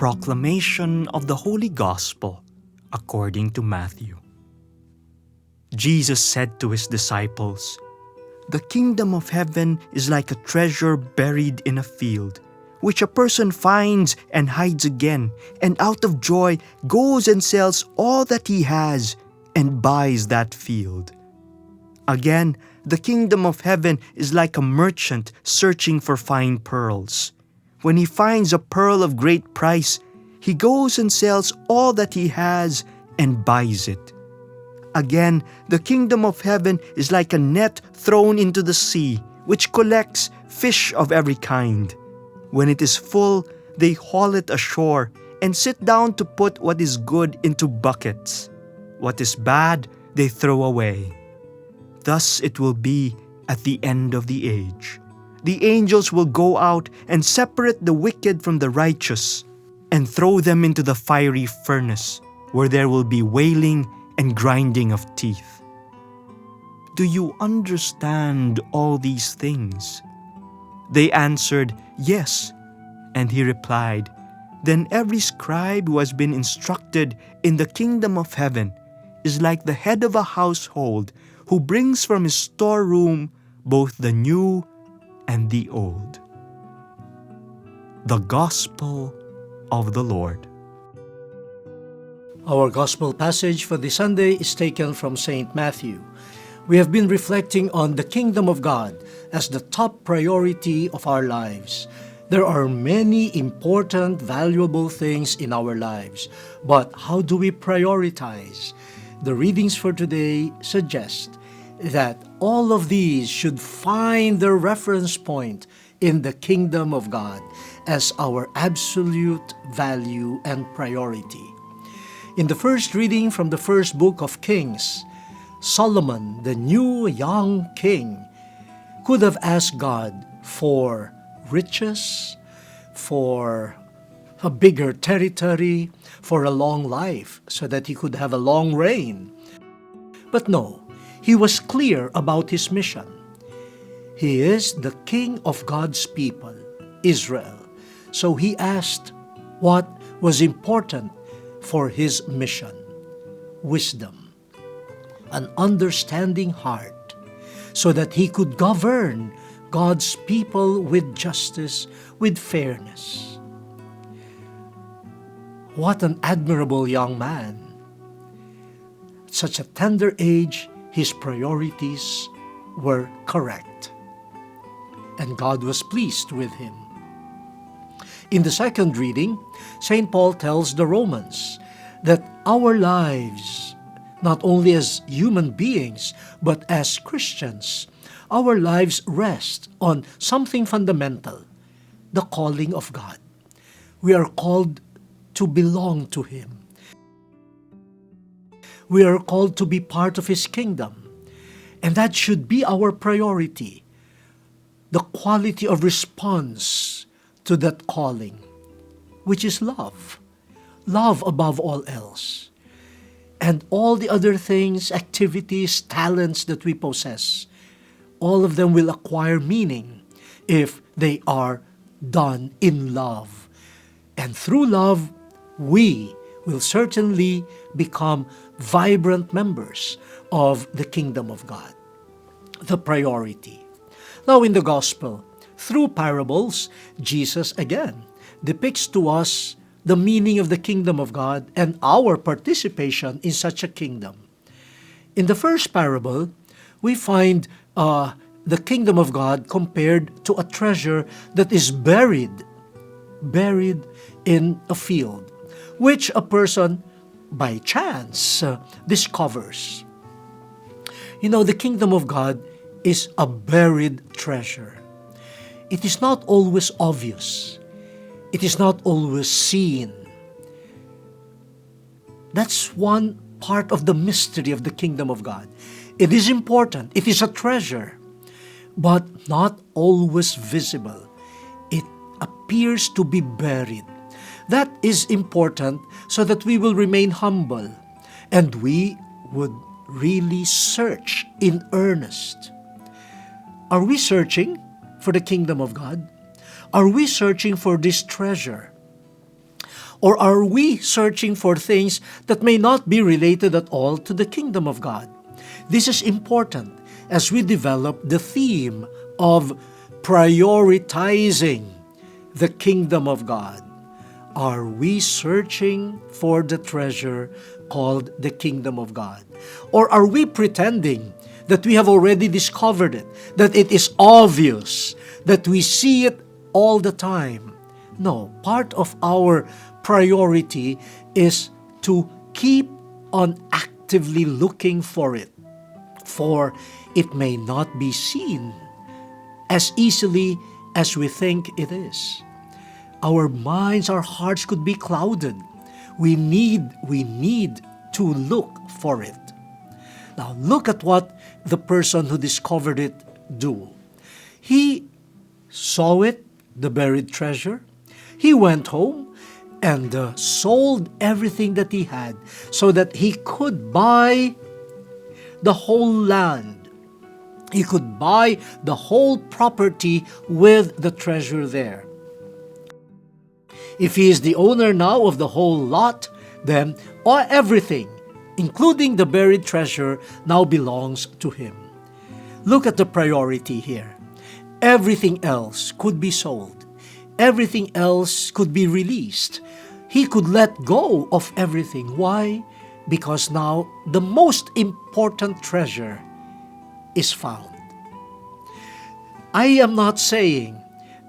proclamation of the Holy Gospel according to Matthew. Jesus said to his disciples, "The kingdom of heaven is like a treasure buried in a field, which a person finds and hides again, and out of joy goes and sells all that he has and buys that field. Again, the kingdom of heaven is like a merchant searching for fine pearls. When he finds a pearl of great price, he goes and sells all that he has and buys it. Again, the kingdom of heaven is like a net thrown into the sea, which collects fish of every kind. When it is full, they haul it ashore and sit down to put what is good into buckets. What is bad, they throw away. Thus it will be at the end of the age. The angels will go out and separate the wicked from the righteous and throw them into the fiery furnace, where there will be wailing and grinding of teeth." "Do you understand all these things?" They answered, "Yes." And he replied, "Then every scribe who has been instructed in the kingdom of heaven is like the head of a household who brings from his storeroom both the new and the old." The Gospel of the Lord. Our Gospel passage for this Sunday is taken from St. Matthew. We have been reflecting on the kingdom of God as the top priority of our lives. There are many important, valuable things in our lives, but how do we prioritize? The readings for today suggest that all of these should find their reference point in the kingdom of God as our absolute value and priority. In the first reading from the first book of Kings, Solomon, the new young king, could have asked God for riches, for a bigger territory, for a long life, so that he could have a long reign. But no, he was clear about his mission. He is the king of God's people, Israel. So he asked what was important for his mission: wisdom, an understanding heart, so that he could govern God's people with justice, with fairness. What an admirable young man! At such a tender age, his priorities were correct, and God was pleased with him. In the second reading, St. Paul tells the Romans that our lives, not only as human beings, but as Christians, our lives rest on something fundamental: the calling of God. We are called to belong to Him. We are called to be part of His kingdom. And that should be our priority, the quality of response to that calling, which is love. Love above all else. And all the other things, activities, talents that we possess, all of them will acquire meaning if they are done in love. And through love, we will certainly become vibrant members of the kingdom of God, the priority. Now in the gospel, through parables, Jesus again depicts to us the meaning of the kingdom of God and our participation in such a kingdom. In the first parable, we find the kingdom of God compared to a treasure that is buried in a field, which a person by chance discovers. You know, the kingdom of God is a buried treasure. It is not always obvious. It is not always seen. That's one part of the mystery of the kingdom of God. It is important. It is a treasure, but not always visible. It appears to be buried. That is important so that we will remain humble and we would really search in earnest. Are we searching for the kingdom of God? Are we searching for this treasure? Or are we searching for things that may not be related at all to the kingdom of God? This is important as we develop the theme of prioritizing the kingdom of God. Are we searching for the treasure called the kingdom of God? Or are we pretending that we have already discovered it, that it is obvious, that we see it all the time? No, part of our priority is to keep on actively looking for it, for it may not be seen as easily as we think it is. Our minds, our hearts could be clouded. We need to look for it. Now, look at what the person who discovered it do. He saw it, the buried treasure. He went home and sold everything that he had so that he could buy the whole land. He could buy the whole property with the treasure there. If he is the owner now of the whole lot, then everything, including the buried treasure, now belongs to him. Look at the priority here. Everything else could be sold. Everything else could be released. He could let go of everything. Why? Because now the most important treasure is found. I am not saying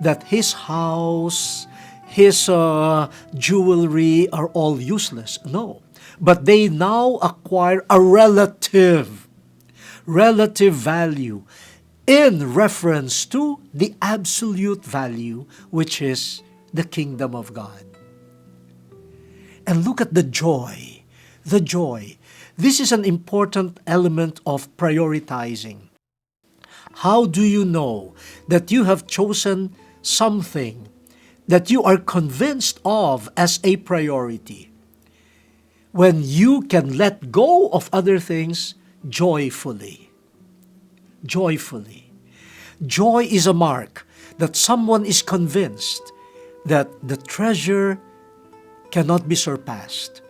that his house, his jewelry are all useless. No. But they now acquire a relative value in reference to the absolute value, which is the kingdom of God. And look at the joy. The joy. This is an important element of prioritizing. How do you know that you have chosen something that you are convinced of as a priority? When you can let go of other things joyfully. Joyfully. Joy is a mark that someone is convinced that the treasure cannot be surpassed.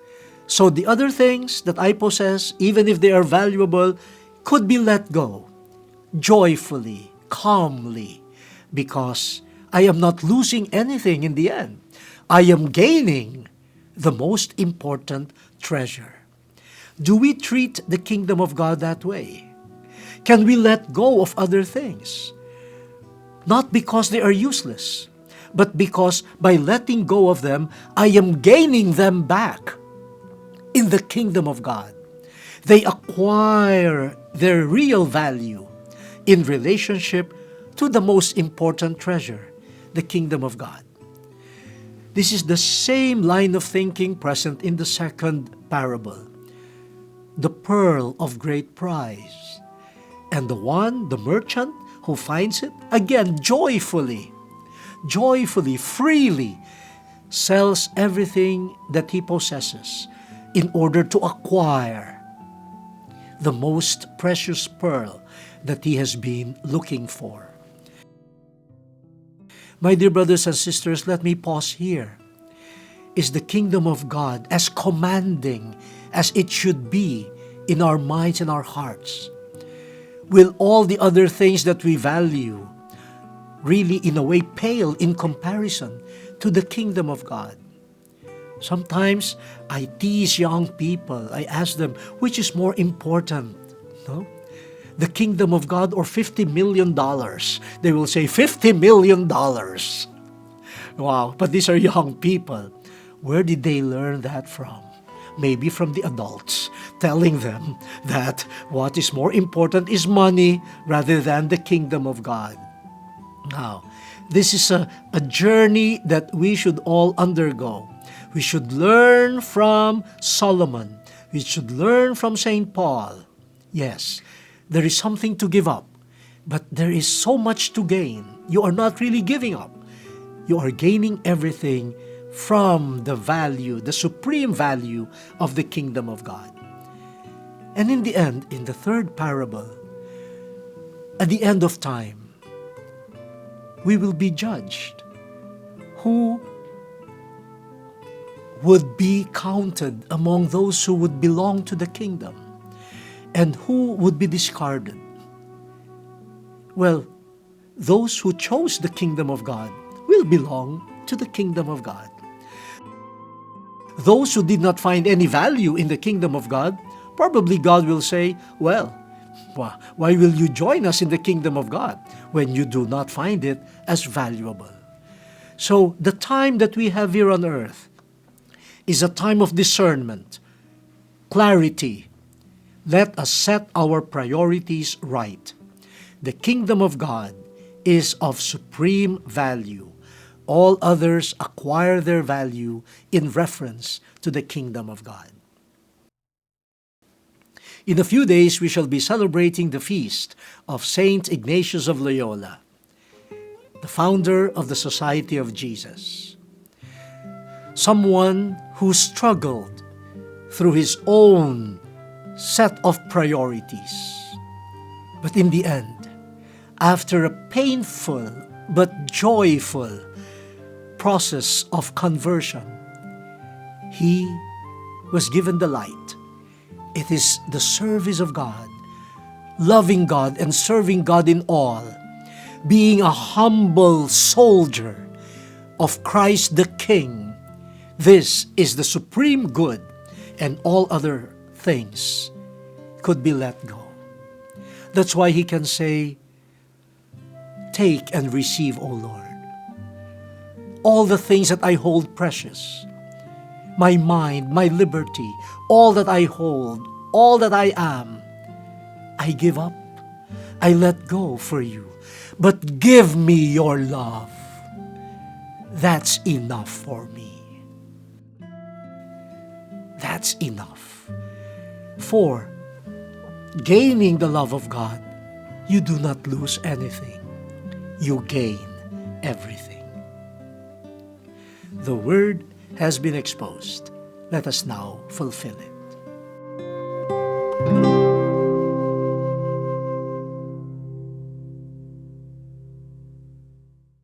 So the other things that I possess, even if they are valuable, could be let go joyfully, calmly, because I am not losing anything in the end. I am gaining the most important treasure. Do we treat the kingdom of God that way? Can we let go of other things? Not because they are useless, but because by letting go of them, I am gaining them back in the kingdom of God. They acquire their real value in relationship to the most important treasure, the kingdom of God. This is the same line of thinking present in the second parable. The pearl of great price. And the merchant who finds it, again, joyfully, freely, sells everything that he possesses in order to acquire the most precious pearl that he has been looking for. My dear brothers and sisters, let me pause here. Is the kingdom of God as commanding as it should be in our minds and our hearts? Will all the other things that we value really in a way pale in comparison to the kingdom of God? Sometimes I tease young people. I ask them, which is more important? No? The kingdom of God or $50 million? They will say $50 million. Wow, but these are young people. Where did they learn that from? Maybe from the adults, telling them that what is more important is money rather than the kingdom of God. Now, this is a journey that we should all undergo. We should learn from Solomon. We should learn from St. Paul. Yes, there is something to give up, but there is so much to gain. You are not really giving up. You are gaining everything from the value, the supreme value of the kingdom of God. And in the end, in the third parable, at the end of time, we will be judged. Who would be counted among those who would belong to the kingdom, and who would be discarded? Well, those who chose the kingdom of God will belong to the kingdom of God. Those who did not find any value in the kingdom of God, probably God will say, well, why will you join us in the kingdom of God when you do not find it as valuable? So the time that we have here on earth is a time of discernment, clarity. Let us set our priorities right. The kingdom of God is of supreme value. All others acquire their value in reference to the kingdom of God. In a few days, we shall be celebrating the feast of Saint Ignatius of Loyola, the founder of the Society of Jesus. Someone who struggled through his own set of priorities. But in the end, after a painful but joyful process of conversion, he was given the light. It is the service of God, loving God and serving God in all, being a humble soldier of Christ the King. This is the supreme good, and all other things could be let go. That's why he can say, take and receive, O Lord, all the things that I hold precious, my mind, my liberty, all that I hold, all that I am, I give up, I let go for you. But give me your love. That's enough for me. That's enough. For gaining the love of God, you do not lose anything. You gain everything. The word has been exposed. Let us now fulfill it.